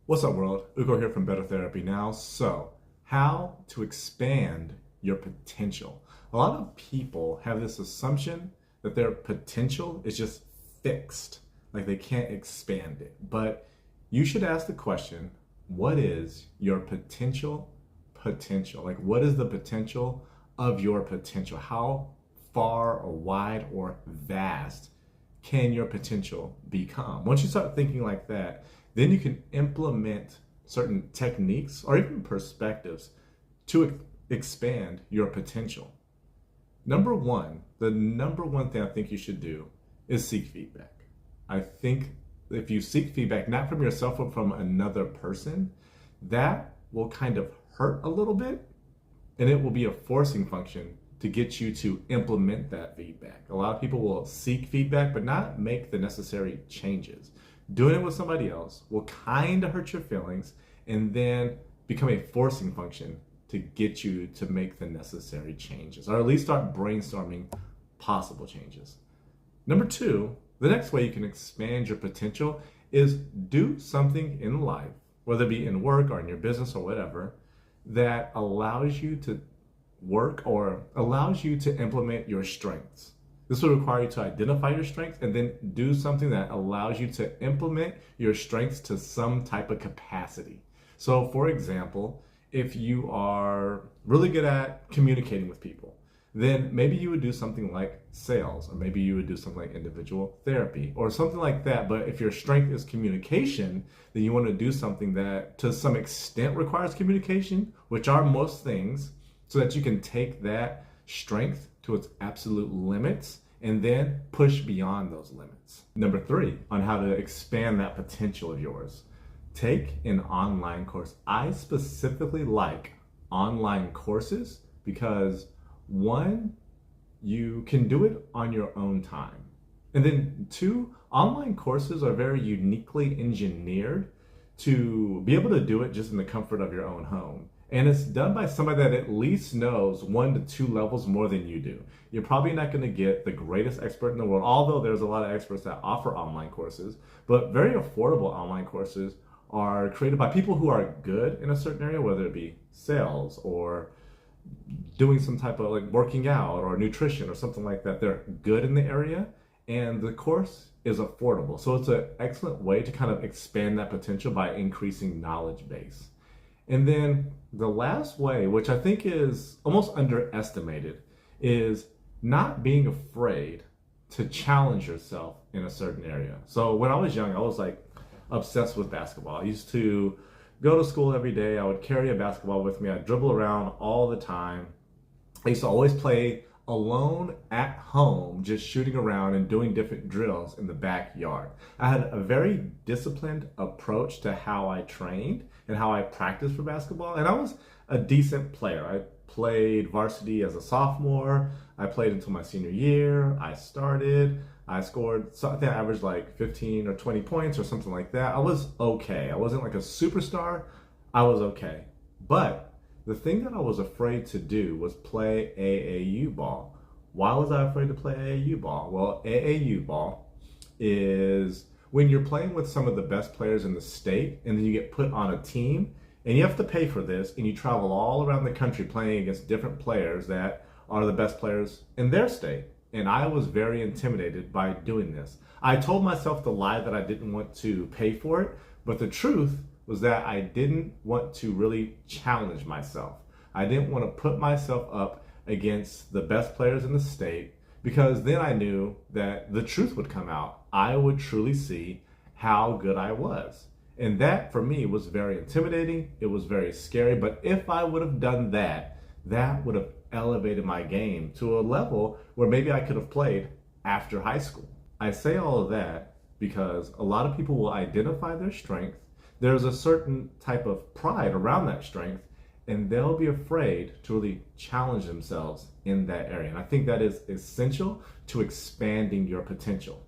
What's up, world? Ugo here from Better Therapy Now. So, how to expand your potential. A lot of people have this assumption that their potential is just fixed, like they can't expand it. But you should ask the question, what is your potential potential? Like, what is the potential of your potential? How far or wide or vast can your potential become? Once you start thinking like that, then you can implement certain techniques or even perspectives to expand your potential. The number one thing I think you should do is seek feedback. I think if you seek feedback, not from yourself, but from another person, that will kind of hurt a little bit, and it will be a forcing function to get you to implement that feedback. A lot of people will seek feedback, but not make the necessary changes. Doing it with somebody else will kind of hurt your feelings and then become a forcing function to get you to make the necessary changes, or at least start brainstorming possible changes. Number two, the next way you can expand your potential is do something in life, whether it be in work or in your business or whatever, that allows you to work or allows you to implement your strengths. This will require you to identify your strengths and then do something that allows you to implement your strengths to some type of capacity. So, for example, if you are really good at communicating with people, then maybe you would do something like sales, or maybe you would do something like individual therapy or something like that. But if your strength is communication, then you want to do something that to some extent requires communication, which are most things, so that you can take that strength to its absolute limits and then push beyond those limits. Number three, on how to expand that potential of yours, take an online course. I specifically like online courses because one, you can do it on your own time. And then two, online courses are very uniquely engineered to be able to do it just in the comfort of your own home. And it's done by somebody that at least knows 1 to 2 levels more than you do. You're probably not going to get the greatest expert in the world, although there's a lot of experts that offer online courses. But very affordable online courses are created by people who are good in a certain area, whether it be sales or doing some type of like working out or nutrition or something like that. They're good in the area, and the course is affordable. So it's an excellent way to kind of expand that potential by increasing knowledge base. And then the last way, which I think is almost underestimated, is not being afraid to challenge yourself in a certain area. So when I was young, I was like obsessed with basketball. I used to go to school every day. I would carry a basketball with me. I'd dribble around all the time. I used to always play alone at home, just shooting around and doing different drills in the backyard. I had a very disciplined approach to how I trained and how I practiced for basketball, and I was a decent player. I played varsity as a sophomore. I played until my senior year. I scored, I think I averaged like 15 or 20 points or something like that. I was okay. I wasn't like a superstar. I was okay. But the thing that I was afraid to do was play AAU ball. Why was I afraid to play AAU ball? Well, AAU ball is when you're playing with some of the best players in the state, and then you get put on a team, and you have to pay for this, and you travel all around the country playing against different players that are the best players in their state. And I was very intimidated by doing this. I told myself the lie that I didn't want to pay for it, but the truth was that I didn't want to really challenge myself. I didn't want to put myself up against the best players in the state, because then I knew that the truth would come out. I would truly see how good I was. And that for me was very intimidating. It was very scary. But if I would have done that, that would have elevated my game to a level where maybe I could have played after high school. I say all of that because a lot of people will identify their strength. There's a certain type of pride around that strength, and they'll be afraid to really challenge themselves in that area. And I think that is essential to expanding your potential.